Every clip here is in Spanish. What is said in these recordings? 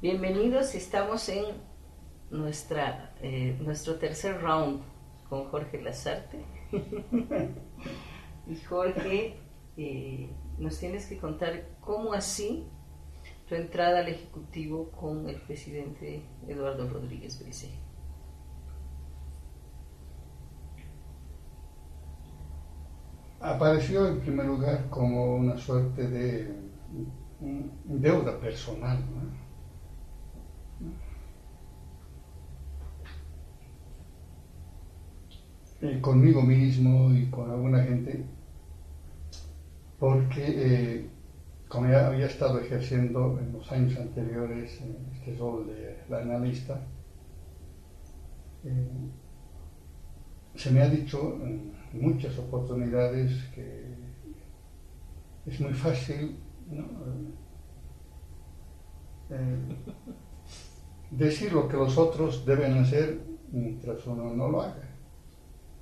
Bienvenidos, estamos en nuestro tercer round con Jorge Lasarte. Y Jorge, nos tienes que contar cómo así tu entrada al Ejecutivo con el presidente Eduardo Rodríguez Brizé. Apareció en primer lugar como una suerte de deuda personal, ¿no? Conmigo mismo y con alguna gente, porque como ya había estado ejerciendo en los años anteriores este rol de analista, se me ha dicho en muchas oportunidades que es muy fácil, ¿no? Decir lo que los otros deben hacer mientras uno no lo haga.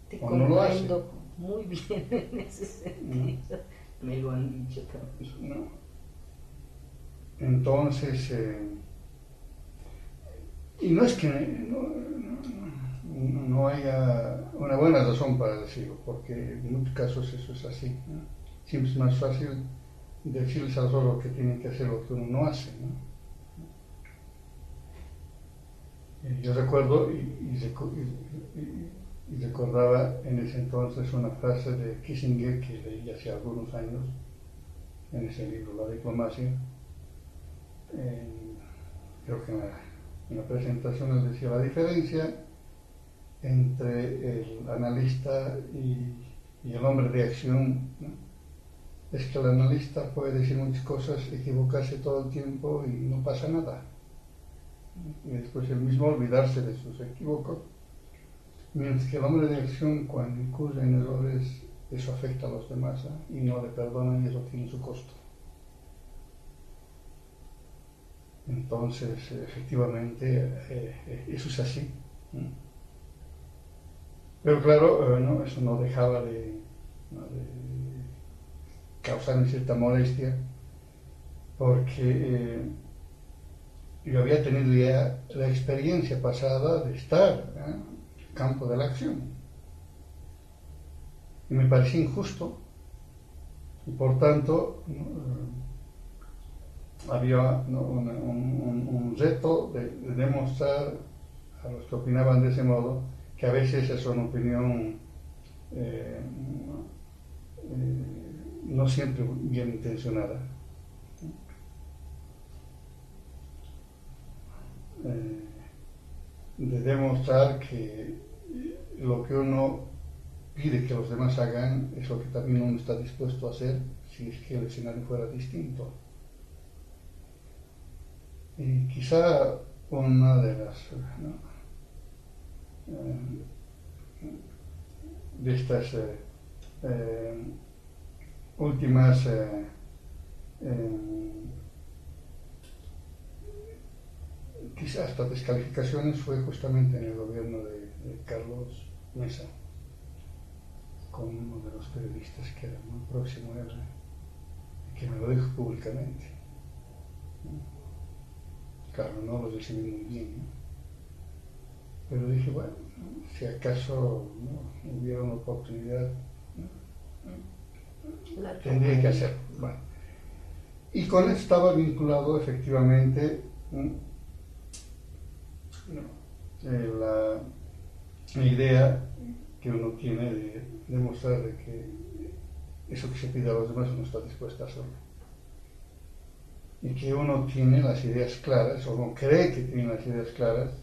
Te O no lo hace. comprendo muy bien en ese sentido. Me lo han dicho también. ¿No? Entonces, y no es que no haya una buena razón para decirlo, porque en muchos casos eso es así, ¿no? Siempre es más fácil decirles a los otros lo que tienen que hacer lo que uno no hace, ¿no? Yo recuerdo y recordaba en ese entonces una frase de Kissinger que leí hace algunos años en ese libro, La diplomacia. Creo que en la presentación nos decía la diferencia entre el analista y el hombre de acción, ¿no? Es que el analista puede decir muchas cosas, equivocarse todo el tiempo y no pasa nada. Y después él mismo olvidarse de sus equívocos. Mientras que el hombre de acción, cuando incurre en errores, eso afecta a los demás, ¿eh? Y no le perdonan y eso tiene su costo. Entonces, efectivamente, eso es así. Pero claro, ¿no? Eso no dejaba de causarme cierta molestia, porque yo había tenido ya la experiencia pasada de estar en el campo de la acción. Y me parecía injusto, y por tanto había, ¿no? un reto de demostrar a los que opinaban de ese modo que a veces es una opinión no siempre bien intencionada. De demostrar que lo que uno pide que los demás hagan es lo que también uno está dispuesto a hacer si es que el escenario fuera distinto. Y quizá una de las, ¿no? De estas últimas quizás hasta descalificaciones fue justamente en el gobierno de Carlos Mesa, con uno de los periodistas que era muy próximo a él, que me lo dijo públicamente. Claro, no lo recibí muy bien, ¿no? Pero dije, bueno, si acaso, ¿no? Hubiera una oportunidad, ¿no? Tendría que hacerlo. Bueno. Y con eso estaba vinculado efectivamente, ¿no? La idea que uno tiene de demostrar de que eso que se pide a los demás uno está dispuesto a hacerlo. Y que uno tiene las ideas claras, o uno cree que tiene las ideas claras,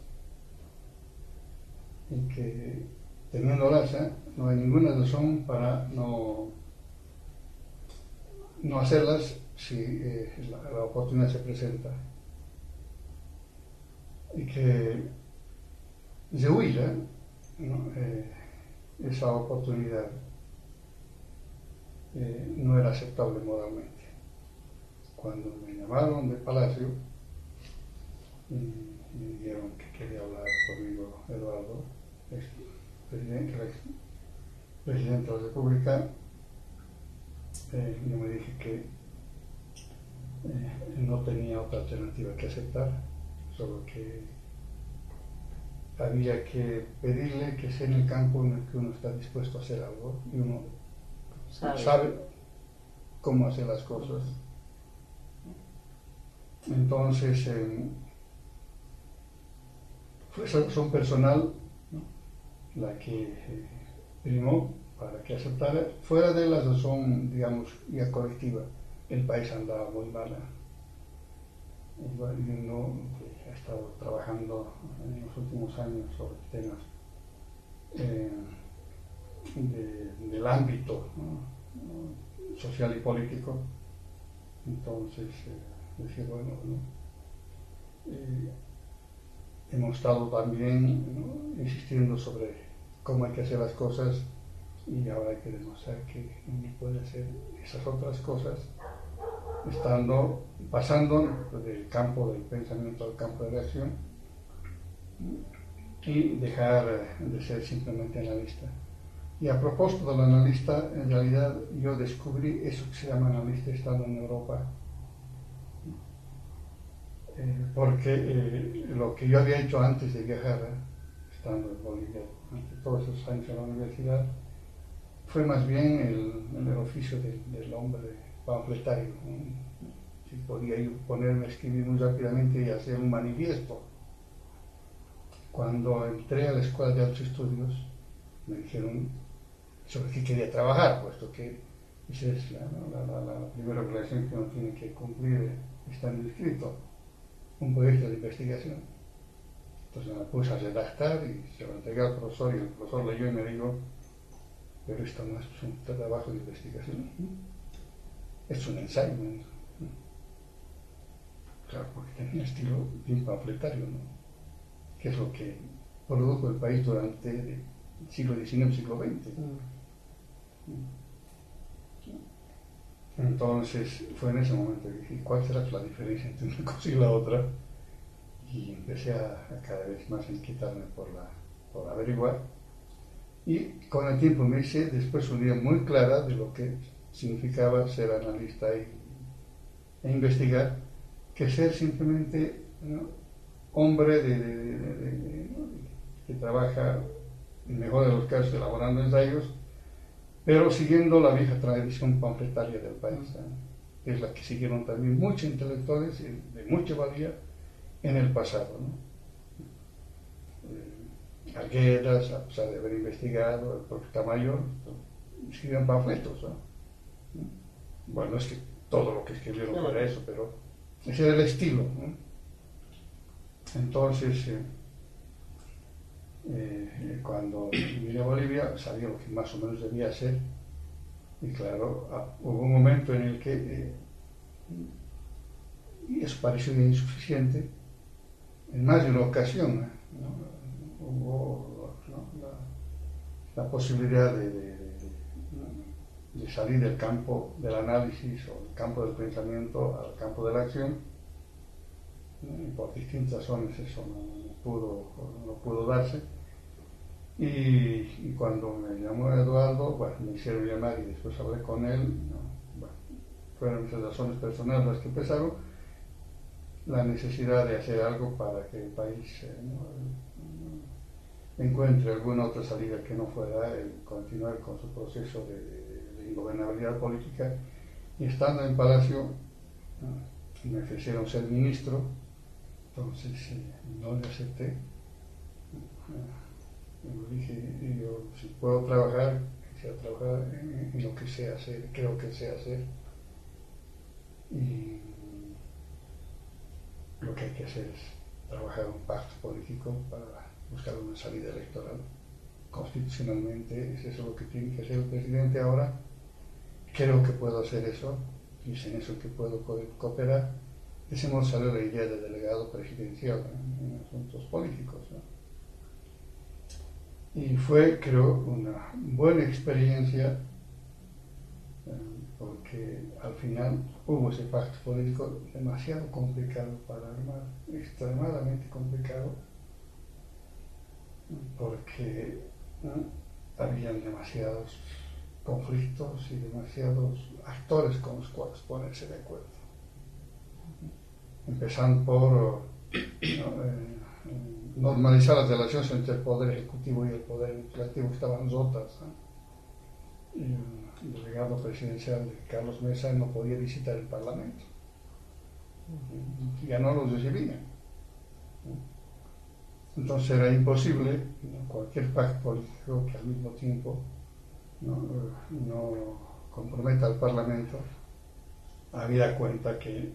y que teniéndolas, no hay ninguna razón para no hacerlas si la oportunidad se presenta. Y que de huir, ¿no? Esa oportunidad no era aceptable moralmente. Cuando me llamaron de Palacio y me dijeron que quería hablar conmigo Eduardo, presidente de la República, yo me dije que no tenía otra alternativa que aceptar solo que había que pedirle que sea en el campo en el que uno está dispuesto a hacer algo y uno sabe cómo hacer las cosas. Entonces, fue esa razón personal, ¿no?, la que primó para que aceptara, fuera de la razón, digamos, ya colectiva. El país andaba muy mal. Igual uno que ha estado trabajando en los últimos años sobre temas del ámbito, ¿no?, social y político, entonces decía, bueno, ¿no?, hemos estado también, ¿no?, insistiendo sobre cómo hay que hacer las cosas, y ahora hay que demostrar que uno puede hacer esas otras cosas pasando del campo del pensamiento al campo de la acción, y dejar de ser simplemente analista. Y a propósito del analista, en realidad yo descubrí eso que se llama analista estando en Europa, porque lo que yo había hecho antes de viajar, estando en Bolivia, durante todos esos años en la universidad, fue más bien el oficio del hombre panfletario. Si podía yo ponerme a escribir muy rápidamente y hacer un manifiesto. Cuando entré a la Escuela de Altos Estudios, me dijeron sobre qué quería trabajar, puesto que esa es la primera obligación que uno tiene que cumplir estando inscrito, un proyecto de investigación. Entonces me puse a redactar y se lo entregué al profesor, y el profesor leyó y me dijo, pero esto no es un trabajo de investigación, es un ensayo. Claro, porque tenía estilo bien panfletario, ¿no?, que es lo que produjo el país durante el siglo XIX y siglo XX. Entonces fue en ese momento que dije, ¿cuál será la diferencia entre una cosa y la otra? Y empecé a cada vez más inquietarme por averiguar, y con el tiempo me hice después una idea muy clara de lo que significaba ser analista e investigar, que ser simplemente, ¿no?, hombre que trabaja, en el mejor de los casos, elaborando ensayos, pero siguiendo la vieja tradición panfletaria del país, que es la que siguieron también muchos intelectuales de mucha valía en el pasado, ¿no? Arguedas, a pesar de haber investigado, el propio Tamayo, escribían panfletos, ¿no? Bueno, no es que todo lo que escribieron fuera eso, pero ese era el estilo, ¿no? Entonces, cuando vine a Bolivia, sabía lo que más o menos debía hacer, y claro, hubo un momento en el que y eso pareció insuficiente, en más de una ocasión, ¿no?, hubo, ¿no?, la posibilidad de salir del campo del análisis o del campo del pensamiento al campo de la acción, y por distintas razones eso no pudo darse, y cuando me llamó Eduardo, bueno, me hicieron llamar y después hablé con él, ¿no? Bueno, fueron esas razones personales las que empezaron, la necesidad de hacer algo para que el país encuentre alguna otra salida que no fuera el continuar con su proceso de ingobernabilidad política. Y estando en Palacio, me ofrecieron ser ministro, entonces no le acepté. Me dije, yo si puedo trabajar, quisiera trabajar en lo que sé hacer, creo que sé hacer, y lo que hay que hacer es trabajar un pacto político para buscar una salida electoral. Constitucionalmente es eso lo que tiene que hacer el presidente ahora. Creo que puedo hacer eso, y es en eso que puedo cooperar. De ese modo salió la idea de delegado presidencial en asuntos políticos, ¿no? Y fue, creo, una buena experiencia, porque al final hubo ese pacto político demasiado complicado para armar, extremadamente complicado, porque habían demasiados conflictos y demasiados actores con los cuales ponerse de acuerdo. Empezando por ¿no? Normalizar las relaciones entre el poder ejecutivo y el poder legislativo, que estaban rotas, ¿no? Y el delegado presidencial de Carlos Mesa no podía visitar el Parlamento, ya no los recibía, ¿no? Entonces era imposible, ¿no?, cualquier pacto político que al mismo tiempo no comprometa al Parlamento, habida cuenta que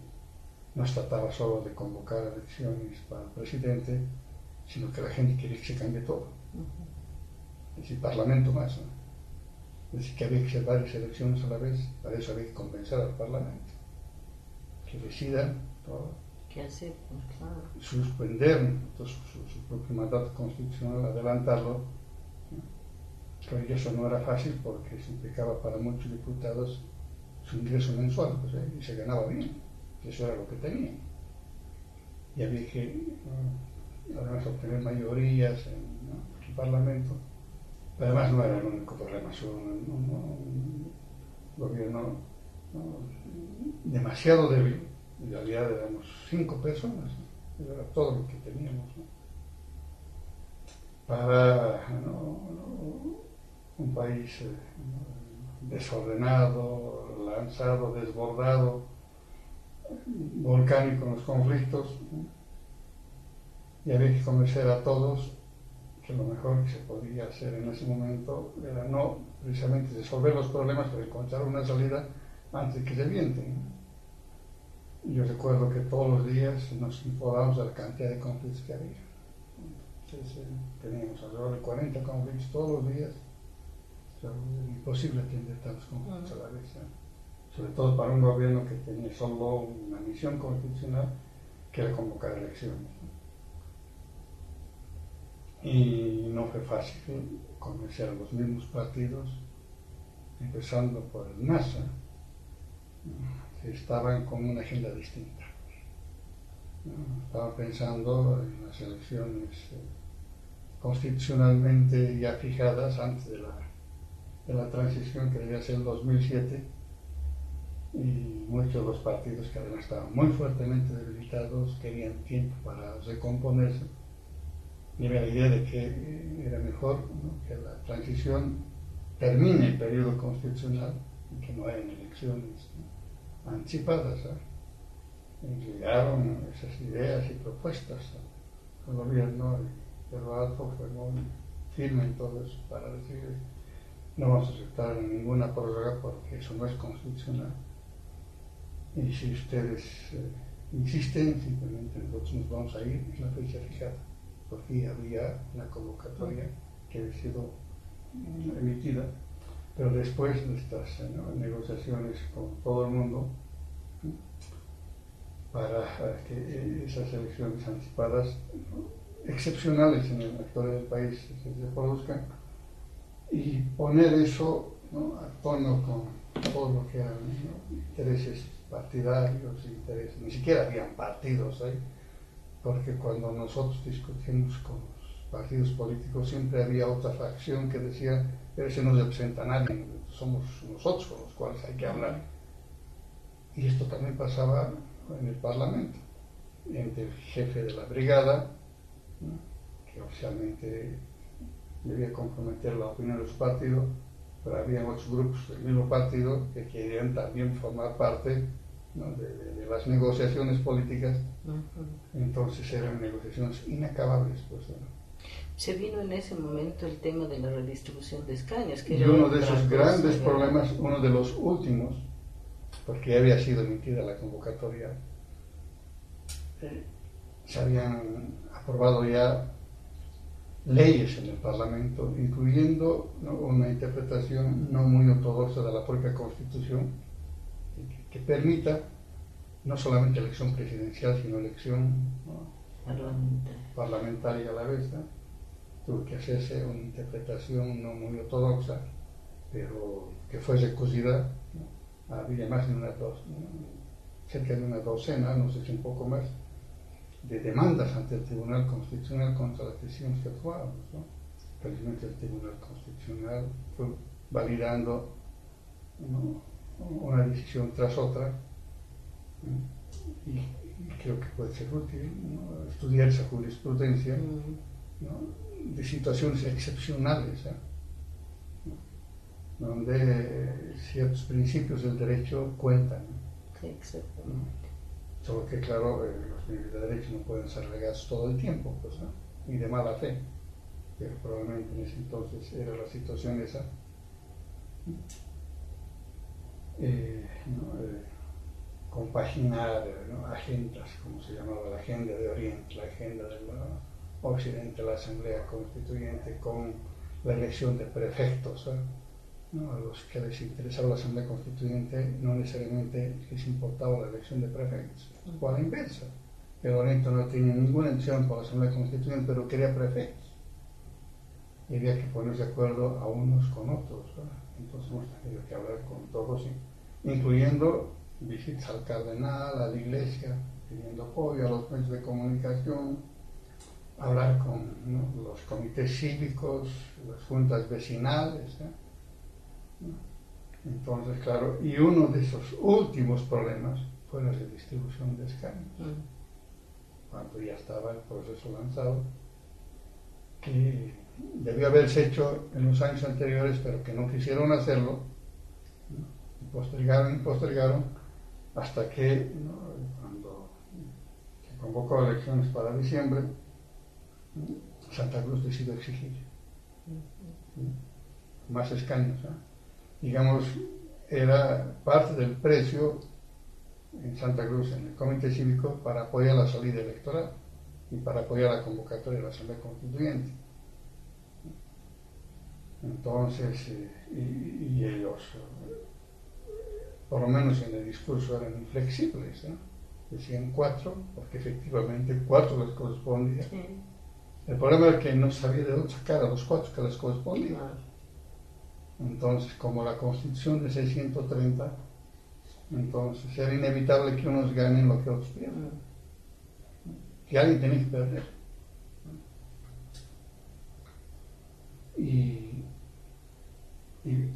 no se trataba solo de convocar elecciones para el presidente, sino que la gente quería que se cambie todo. Es decir, Parlamento más, ¿no? Es decir, que había que hacer varias elecciones a la vez, para eso había que convencer al Parlamento, que decidan todo. ¿Qué hacer? Claro. Suspender entonces, su propio mandato constitucional, adelantarlo, ¿no? Pero eso no era fácil porque se implicaba para muchos diputados su ingreso mensual, pues, y se ganaba bien, eso era lo que tenían. Y había que, además, obtener mayorías en el Parlamento. Pero además no era el único problema, un gobierno demasiado débil. En realidad éramos 5 personas, ¿no? Era todo lo que teníamos, ¿no? Para un país desordenado, lanzado, desbordado, volcánico en los conflictos, ¿no? Y había que convencer a todos que lo mejor que se podía hacer en ese momento era no precisamente resolver los problemas, pero encontrar una salida antes de que se vienten, ¿no? Yo recuerdo que todos los días nos informábamos de la cantidad de conflictos que había. Entonces, teníamos alrededor de 40 conflictos todos los días. O sea, era imposible atender tantos conflictos a la vez, ¿no? Sobre todo para un gobierno que tenía solo una misión constitucional, que era convocar elecciones, ¿no? Y no fue fácil convencer a los mismos partidos, empezando por el NASA, que estaban con una agenda distinta, ¿no? Estaban pensando en las elecciones constitucionalmente ya fijadas antes de la transición, que debía ser en 2007, y muchos de los partidos, que además estaban muy fuertemente debilitados, querían tiempo para recomponerse, y había la idea de que era mejor, ¿no?, que la transición termine el periodo constitucional y que no hayan elecciones, ¿no?, anticipadas, ¿no? Y llegaron esas ideas y propuestas al gobierno, y Pedro Alto fue muy firme en todo eso para decir: no vamos a aceptar ninguna prórroga porque eso no es constitucional, y si ustedes insisten, simplemente nosotros nos vamos a ir en la fecha fijada, porque había una convocatoria que había sido emitida. Pero después de estas negociaciones con todo el mundo, ¿no?, para que esas elecciones anticipadas, ¿no?, excepcionales en la historia del país, se produzcan, y poner eso, ¿no?, a tono con todo lo que eran, ¿no?, intereses partidarios, intereses, ni siquiera habían partidos ahí, porque cuando nosotros discutimos con los partidos políticos siempre había otra facción que decía: pero ese no representa a nadie, somos nosotros con los cuales hay que hablar. Y esto también pasaba en el Parlamento, entre el jefe de la brigada, ¿no?, que oficialmente debía comprometer la opinión de su partido, pero había otros grupos del mismo partido que querían también formar parte, ¿no?, de las negociaciones políticas. Entonces eran negociaciones inacabables, pues, ¿no? Se vino en ese momento el tema de la redistribución de escaños, que y era uno de esos cosa, grandes problemas, uno de los últimos, porque ya había sido emitida la convocatoria, se habían aprobado ya leyes en el Parlamento, incluyendo, ¿no?, una interpretación no muy ortodoxa de la propia Constitución, que permita no solamente elección presidencial, sino elección, ¿no?, parlamentaria a la vez, ¿no? Tuvo que hacerse una interpretación no muy ortodoxa, pero que fue recogida, ¿no? Había más de cerca de una docena, no sé si un poco más, de demandas ante el Tribunal Constitucional contra las decisiones que tomábamos, ¿no? Felizmente el Tribunal Constitucional fue validando, ¿no?, una decisión tras otra, ¿no?, y creo que puede ser útil, ¿no? Estudiar esa jurisprudencia, ¿no? De situaciones excepcionales, ¿no? Donde ciertos principios del derecho cuentan, ¿no? Exactamente. Solo que, claro, los principios de derecho no pueden ser alegados todo el tiempo, pues, ¿no? Ni de mala fe, pero probablemente en ese entonces era la situación esa. ¿No? Compaginar, ¿no? Agendas, como se llamaba, la agenda de Oriente, la agenda del Occidente, la Asamblea Constituyente, con la elección de prefectos, ¿no? A los que les interesaba la Asamblea Constituyente no necesariamente les importaba la elección de prefectos, o a la inversa. El Oriente no tenía ninguna intención por la Asamblea Constituyente, pero quería prefectos. Y había que ponerse de acuerdo a unos con otros, ¿verdad? Entonces hemos tenido que hablar con todos, incluyendo visitas al cardenal, a la iglesia, pidiendo apoyo a los medios de comunicación, hablar con, ¿no? los comités cívicos, las juntas vecinales, ¿no? Entonces, claro, y uno de esos últimos problemas fue la redistribución de escaños, cuando ya estaba el proceso lanzado, que debió haberse hecho en los años anteriores, pero que no quisieron hacerlo, ¿no? Y postergaron, hasta que, ¿no? Cuando se convocó elecciones para diciembre, Santa Cruz decidió exigir, ¿no? Más escaños, ¿no? Digamos, era parte del precio en Santa Cruz, en el Comité Cívico, para apoyar la salida electoral y para apoyar la convocatoria de la Asamblea Constituyente. Entonces, y ellos, por lo menos en el discurso, eran inflexibles, ¿no? Decían 4, porque efectivamente 4 les correspondía. Sí. El problema era que no sabía de dónde sacar a los 4 que les correspondían. Entonces, como la Constitución de 630, entonces era inevitable que unos ganen lo que otros pierdan. Que alguien tenía que perder. Y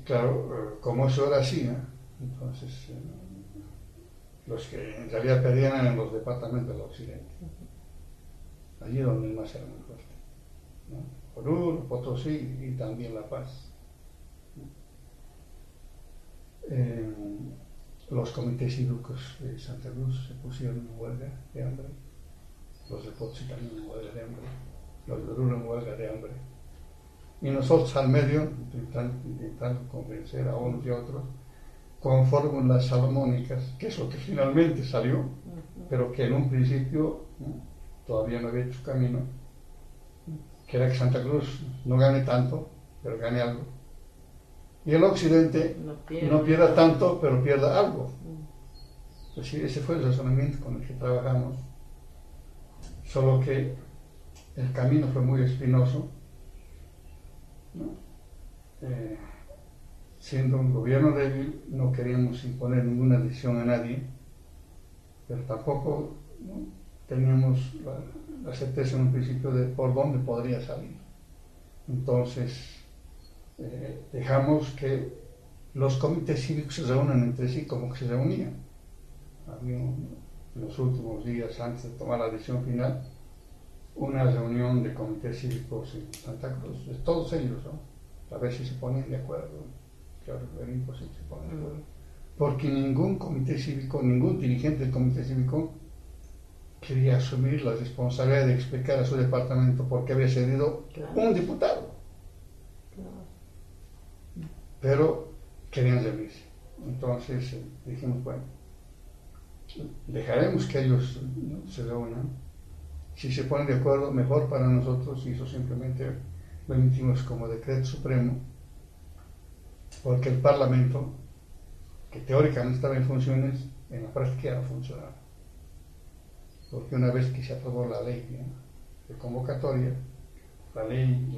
claro, como eso era así, ¿no? Entonces los que en realidad perdían eran los departamentos del occidente, allí donde más era muy fuerte, ¿no? Oruro, Potosí y también La Paz. Los comités cívicos de Santa Cruz se pusieron en huelga de hambre, los de Potosí también en huelga de hambre, los de Oruro en huelga de hambre, y nosotros al medio intentando convencer a unos y a otros con fórmulas salomónicas, que es lo que finalmente salió, pero que en un principio, ¿no? Todavía no había hecho camino, que era que Santa Cruz no gane tanto, pero gane algo, y el occidente no pierda tanto, pero pierda algo. Es decir, ese fue el razonamiento con el que trabajamos, solo que el camino fue muy espinoso, ¿no? Siendo un gobierno débil, no queríamos imponer ninguna decisión a nadie, pero tampoco, ¿no? Teníamos la certeza en un principio de por dónde podría salir. Entonces, dejamos que los comités cívicos se reúnan entre sí como que se reunían. Había en los últimos días, antes de tomar la decisión final, una reunión de comités cívicos en Santa Cruz, de todos ellos, ¿no? A ver si se ponían de acuerdo. Claro, era imposible se poner de acuerdo, porque ningún comité cívico, ningún dirigente del comité cívico quería asumir la responsabilidad de explicar a su departamento por qué había cedido un diputado. Pero querían reunirse. Entonces dijimos, bueno, dejaremos que ellos, ¿no? se reúnan. Si se ponen de acuerdo, mejor para nosotros, y eso simplemente lo emitimos como decreto supremo, porque el Parlamento, que teóricamente estaba en funciones, en la práctica ya no funcionaba. Porque una vez que se aprobó la ley, ¿no? de convocatoria, la ley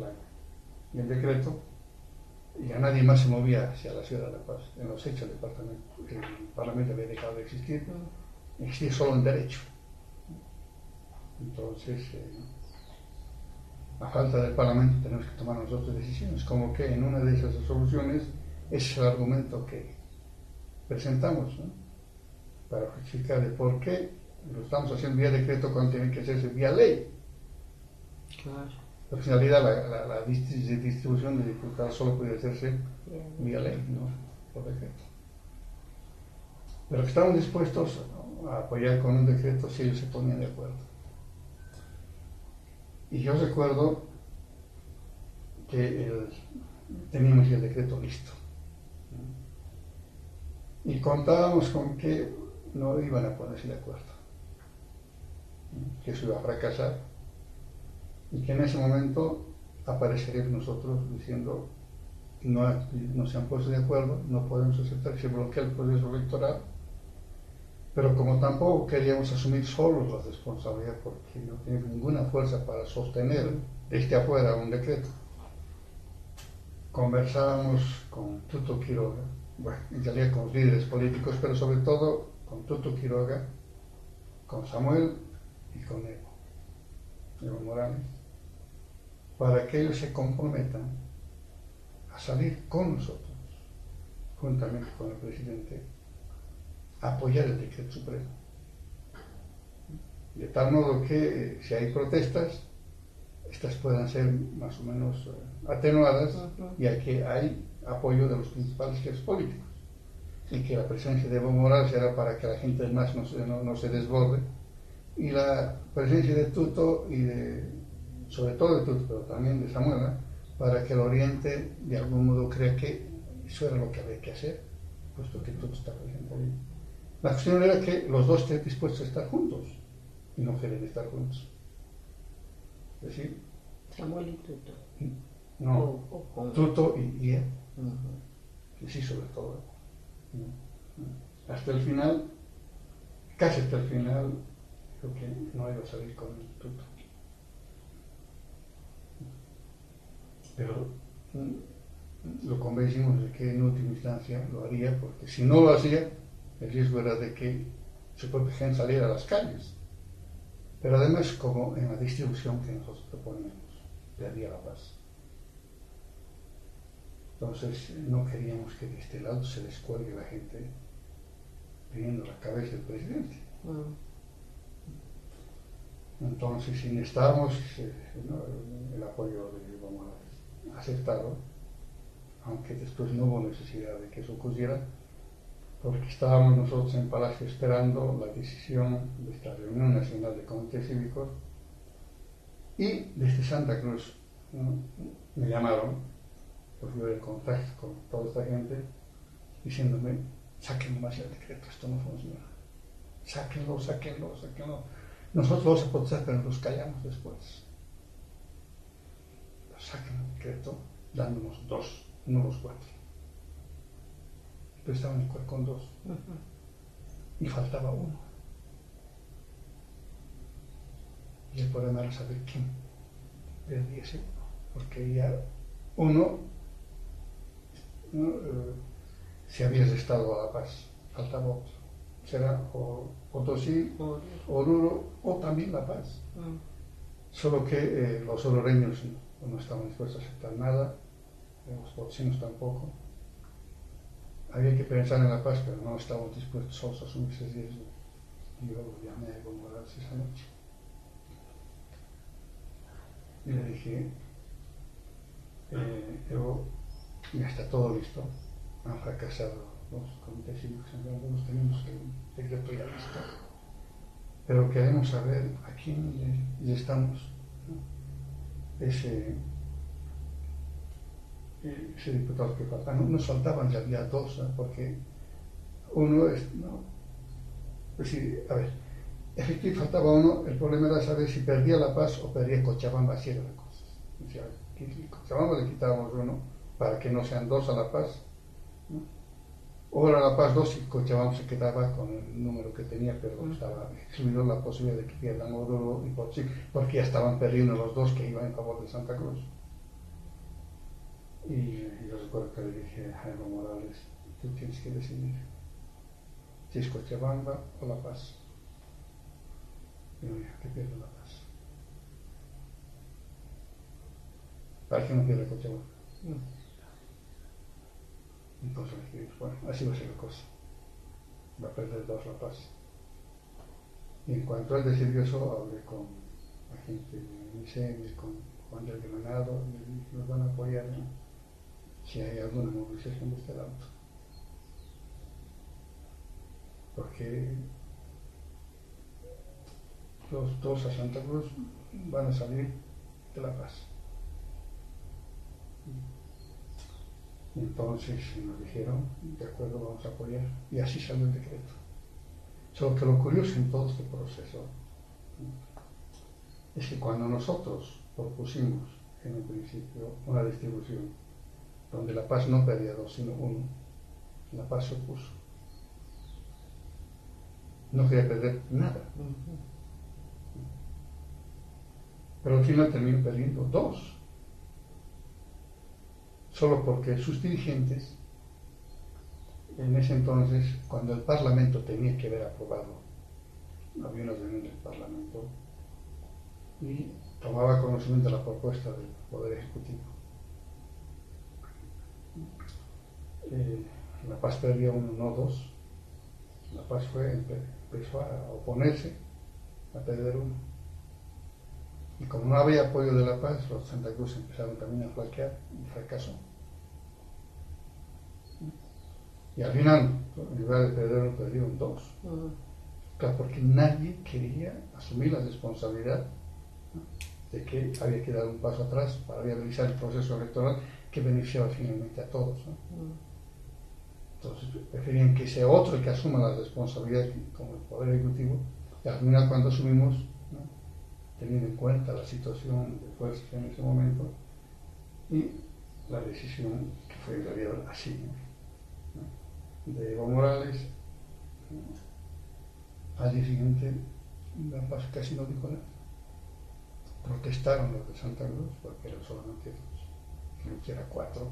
y el decreto, ya nadie más se movía hacia la ciudad de La Paz. En los hechos el Parlamento había dejado de existir, existía solo en derecho. Entonces, a falta del Parlamento tenemos que tomar nosotros decisiones, como que en una de esas resoluciones ese es el argumento que presentamos, ¿no? Para justificar de por qué Lo estamos haciendo vía decreto cuando tiene que hacerse vía ley. Claro. En finalidad, la distribución de diputados solo puede hacerse vía ley, no por decreto. Pero que estamos dispuestos a apoyar con un decreto si ellos se ponían de acuerdo. Y yo recuerdo que teníamos el decreto listo. Y contábamos con que no iban a ponerse de acuerdo, que eso iba a fracasar y que en ese momento apareceríamos nosotros diciendo no se han puesto de acuerdo, no podemos aceptar que se bloquee el proceso electoral, pero como tampoco queríamos asumir solos la responsabilidad porque no teníamos ninguna fuerza para sostener desde afuera un decreto, conversábamos con Tuto Quiroga, bueno, en realidad con los líderes políticos, pero sobre todo con Tuto Quiroga, con Samuel y con Evo Morales, para que ellos se comprometan a salir con nosotros, juntamente con el presidente, a apoyar el decreto supremo. De tal modo que si hay protestas, estas puedan ser más o menos atenuadas, ya que hay apoyo de los principales jefes políticos, y que la presencia de Evo Morales era para que la gente más no se desborde, y la presencia de Tuto y sobre todo de Tuto, pero también de Samuela, para que el Oriente de algún modo crea que eso era lo que había que hacer, puesto que Tuto está presente ahí. La cuestión era que los dos estén dispuestos a estar juntos y no quieren estar juntos. Es decir, Samuel y Tuto. No, Tuto y él. Sí, sobre todo. Hasta el final, casi hasta el final, creo que no iba a salir con el Tuto. Pero lo convencimos de que en última instancia lo haría, porque si no lo hacía, el riesgo era de que su propia gente saliera a las calles. Pero además, como en la distribución que nosotros proponíamos, perdía la paz. Entonces, no queríamos que de este lado se les cuelgue la gente pidiendo la cabeza del presidente. Entonces, si necesitábamos el apoyo de Evo Morales aceptado, aunque después no hubo necesidad de que eso ocurriera, porque estábamos nosotros en Palacio esperando la decisión de esta reunión nacional de comités cívicos, y desde Santa Cruz me llamaron, porque yo era en contacto con toda esta gente, diciéndome: sáquenlo más el decreto, esto no funciona, sáquenlo. Nosotros vamos a protestar, pero nos callamos después. Saquen el decreto dándonos 2, no los 4. Pero estaban en con 2. Y faltaba 1. Y el problema era saber quién perdía ese 1. Porque ya uno se había restado a la paz, faltaba otro. Será o Potosí, Oruro o también La Paz. Solo que los ororeños no estaban dispuestos a aceptar nada, los potosinos tampoco. Había que pensar en La Paz, pero no estaban dispuestos a asumir ese riesgo. Y yo lo llamé a Evo Morales esa noche. Y le dije: Evo, ya está todo listo, han fracasado los comités cívicos, algunos tenemos el decreto ya listo, pero queremos saber a quién le estamos, ¿no? Ese diputado que falta, no nos faltaban, ya había 2, ¿no? Porque uno es, no, pues sí, a ver, efectivamente faltaba uno, el problema era saber si perdía La Paz o perdía Cochabamba, así era la cosa. O sea, Cochabamba le quitábamos 1 para que no sean 2 a La Paz, ¿no? O era La Paz 2 y Cochabamba se quedaba con el número que tenía, pero estaba excluido la posibilidad de que pierdan Oruro y Potosí, porque ya estaban perdiendo los 2 que iban en favor de Santa Cruz. Y yo recuerdo que le dije a Evo Morales: tú tienes que decidir si es Cochabamba o La Paz. Y me dijo que pierda La Paz. ¿Para qué no pierda Cochabamba? Entonces le dije: bueno, así va a ser la cosa. Va a perder 2 La Paz. Y en cuanto él decidió eso, hablé con la gente de MICEM, con Juan del Granado, y le dije que nos van a apoyar, ¿no? Si hay alguna movilización de este lado. Porque los dos a Santa Cruz van a salir de La Paz. Y entonces nos dijeron, de acuerdo, vamos a apoyar. Y así salió el decreto. Solo que lo curioso en todo este proceso es que cuando nosotros propusimos en un principio una distribución donde La Paz no pedía 2 sino 1, La Paz se opuso. No quería perder nada. Pero al final terminó perdiendo 2. Solo porque sus dirigentes, en ese entonces, cuando el Parlamento tenía que haber aprobado, había una reunión del Parlamento y tomaba conocimiento de la propuesta del Poder Ejecutivo. La Paz perdía 1, no 2. La Paz empezó a oponerse, a perder 1. Y como no había apoyo de La Paz, los Santa Cruz empezaron también a flaquear y fracasó. Y al final, en lugar de perder 1, perdieron 2. Claro, porque nadie quería asumir la responsabilidad, ¿no?, de que había que dar un paso atrás para viabilizar el proceso electoral que beneficiaba finalmente a todos, ¿no? Entonces preferían que sea otro el que asuma la responsabilidad como el Poder Ejecutivo, y al final cuando asumimos, ¿no?, teniendo en cuenta la situación de fuerzas en ese momento y la decisión que fue en realidad así, ¿no?, de Evo Morales, ¿no?, al día siguiente La Paz casi no dijo nada. Protestaron los de Santa Cruz porque eran solamente 2, creo que era 4,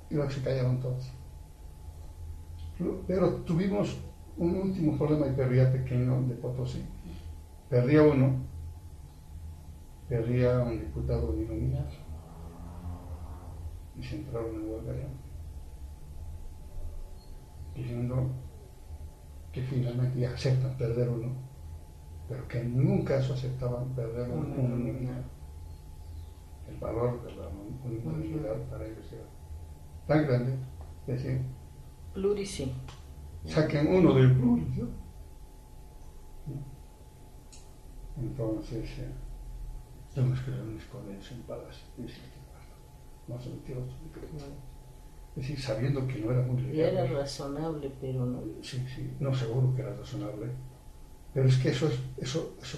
y luego se callaron todos. Pero tuvimos un último problema y perdía pequeño de Potosí. Perdía 1, perdía un diputado uninominal y se entraron en huelga de hambre, diciendo que finalmente ya aceptan perder 1, pero que en ningún caso aceptaban perder un uninominal. El valor de la uninominalidad para ellos era tan grande, es decir, Pluri sí. saquen 1 del pluri, ¿no? Entonces, tenemos que reunirnos con ellos en Palacio y decir que no se metieron. Es decir, sabiendo que no era muy legal. Y era razonable, pero no. Sí, no, seguro que era razonable. Pero es que eso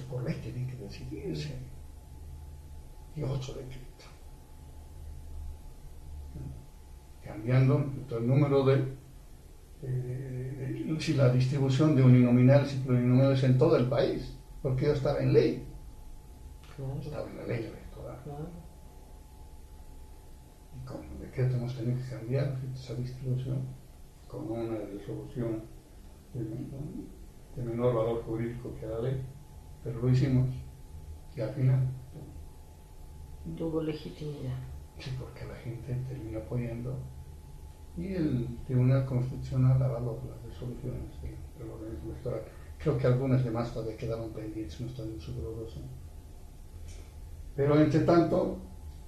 por ley tiene que decidirse. Y otro decreto. Cambiando el número si la distribución de uninominales y plurinominales en todo el país, porque yo estaba en ley. Claro. Estaba en la ley electoral. Claro. Y con el decreto hemos tenido que cambiar esa distribución con una resolución de menor valor jurídico que la ley, pero lo hicimos y al final Tuvo legitimidad. sí, porque la gente terminó apoyando y el Tribunal Constitucional avaló las resoluciones del organismo electoral. Creo que algunas demás todavía quedaron pendientes, no estoy seguro de eso. Pero entre tanto,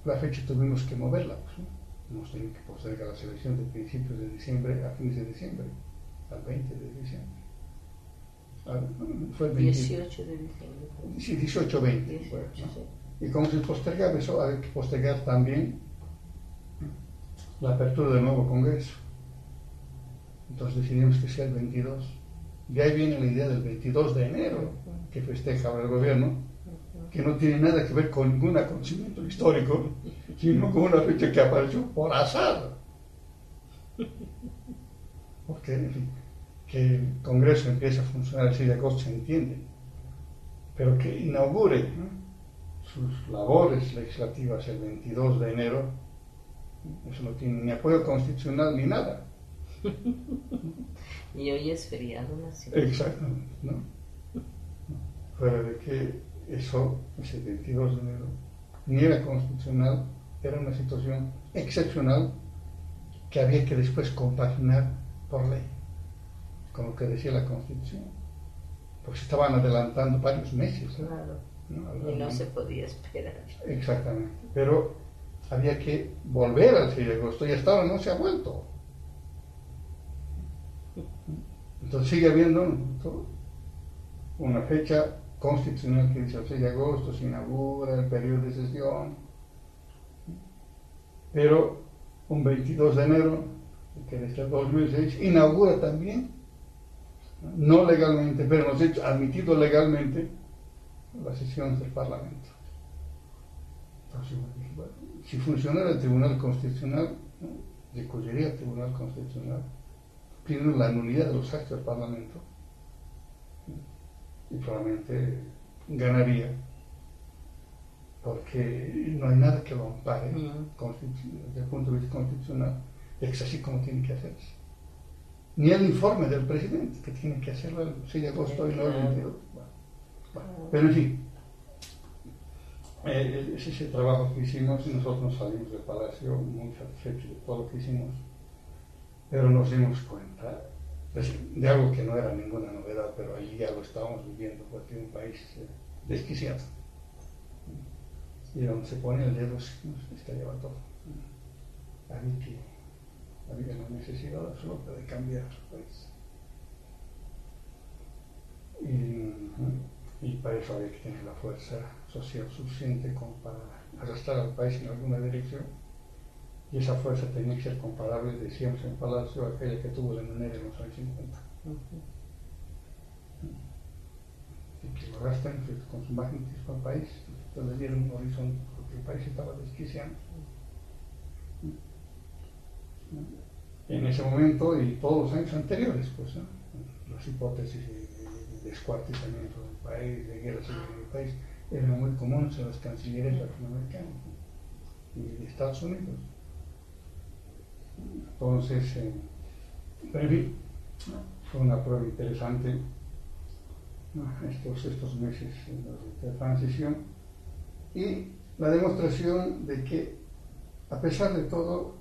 la fecha tuvimos que moverla, pues, ¿no? Hemos tenido que postergar la selección de principios de diciembre a fines de diciembre, al 20 de diciembre. Fue el 18 de diciembre. Sí, 18-20. 18, bueno, ¿no? sí. Y como se postergaba eso, hay que postergar también la apertura del nuevo Congreso. Entonces decidimos que sea el 22. De ahí viene la idea del 22 de enero, que festeja ahora el gobierno, que no tiene nada que ver con ningún acontecimiento histórico, sino con una fecha que apareció por azar. Porque, en fin, que el Congreso empiece a funcionar el 6 de agosto se entiende, pero que inaugure, ¿no?, sus labores legislativas el 22 de enero, eso no tiene ni apoyo constitucional ni nada. Y hoy es feriado nacional. Exactamente, ¿no? Fuera de que eso, ese 22 de enero, ni era constitucional, era una situación excepcional que había que después compaginar por ley, con lo que decía la Constitución. Pues estaban adelantando varios meses. Claro. ¿No? Y no se podía esperar. Exactamente. Pero había que volver al 6 de agosto y hasta ahora no se ha vuelto. Entonces sigue habiendo una fecha constitucional que dice el 6 de agosto se inaugura el periodo de sesión, pero un 22 de enero, que desde el 2006, inaugura también, no legalmente, pero nos ha admitido legalmente las sesiones del Parlamento. Entonces, bueno, si funcionara el Tribunal Constitucional, ¿no?, recurriría al Tribunal Constitucional pidiendo la nulidad de los actos del Parlamento, y probablemente ganaría, porque no hay nada que lo ampare desde el punto de vista constitucional, es así como tiene que hacerse. Ni el informe del presidente, que tiene que hacerlo el 6 de agosto y no el 22. Pero en fin, es ese trabajo que hicimos y nosotros nos salimos del Palacio muy satisfechos de todo lo que hicimos, pero nos dimos cuenta de algo que no era ninguna novedad, pero allí ya lo estábamos viviendo, porque es un país desquiciado. Y donde se pone el dedo se estallaba todo. Había la necesidad absoluta de cambiar el país. Y para eso había que tener la fuerza social suficiente como para arrastrar al país en alguna dirección. Y esa fuerza tenía que ser comparable, decíamos en el Palacio, a aquella que tuvo la manera en los años 50. Y que lo arrastran con su magnetismo al país, entonces dieron un horizonte, porque el país estaba desquiciando. En ese momento y todos los años anteriores, pues, ¿no?, las hipótesis de descuartizamiento del país, de guerra civil en el país, eran muy comunes en las cancillerías latinoamericanas, ¿no?, y de Estados Unidos. Entonces, pero en fin, fue una prueba interesante, ¿no?, estos meses de transición, y la demostración de que, a pesar de todo,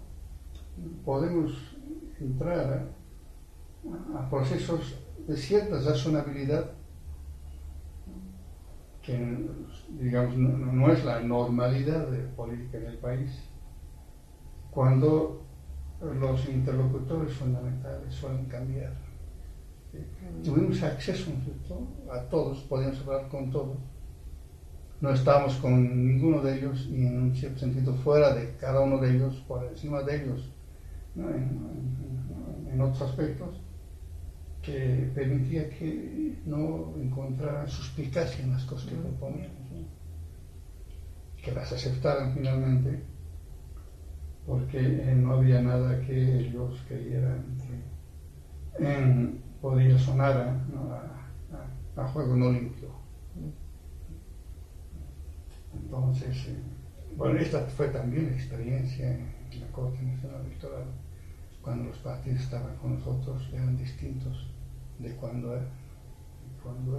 podemos entrar a procesos de cierta razonabilidad, que, digamos, no es la normalidad de política en el país, cuando los interlocutores fundamentales suelen cambiar. Tuvimos acceso, ¿no?, a todos, podíamos hablar con todos. No estábamos con ninguno de ellos, y en un cierto sentido fuera de cada uno de ellos, por encima de ellos, ¿no?, en otros aspectos, que permitía que no encontraran suspicacia en las cosas que proponíamos, ¿no?, que las aceptaran finalmente, porque no había nada que ellos creyeran que podía sonar, ¿no?, a juego no limpio. Entonces, bueno, esta fue también la experiencia en la Corte Nacional Electoral, cuando los partidos estaban con nosotros, eran distintos de cuando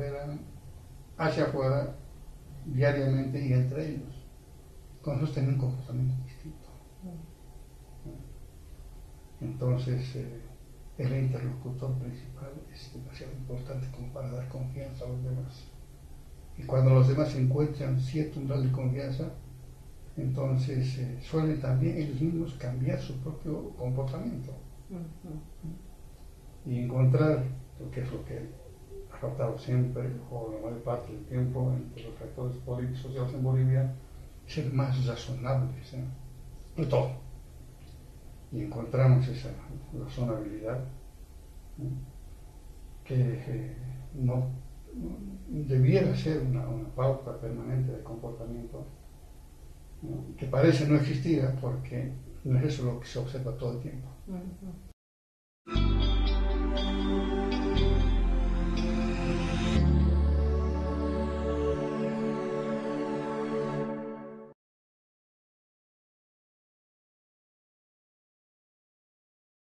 eran hacia afuera, diariamente y entre ellos. Con nosotros tenían un comportamiento distinto. Entonces, el interlocutor principal es demasiado importante como para dar confianza a los demás. Y cuando los demás encuentran cierto umbral de confianza, entonces suelen también ellos mismos cambiar su propio comportamiento. Y encontrar, que es lo que ha faltado siempre, o la mayor parte del tiempo, entre los actores políticos y sociales en Bolivia, ser más razonables, de todo. Y encontramos esa razonabilidad, que no debiera ser una pauta permanente de comportamiento, ¿no?, que parece no existir, porque no es eso lo que se observa todo el tiempo.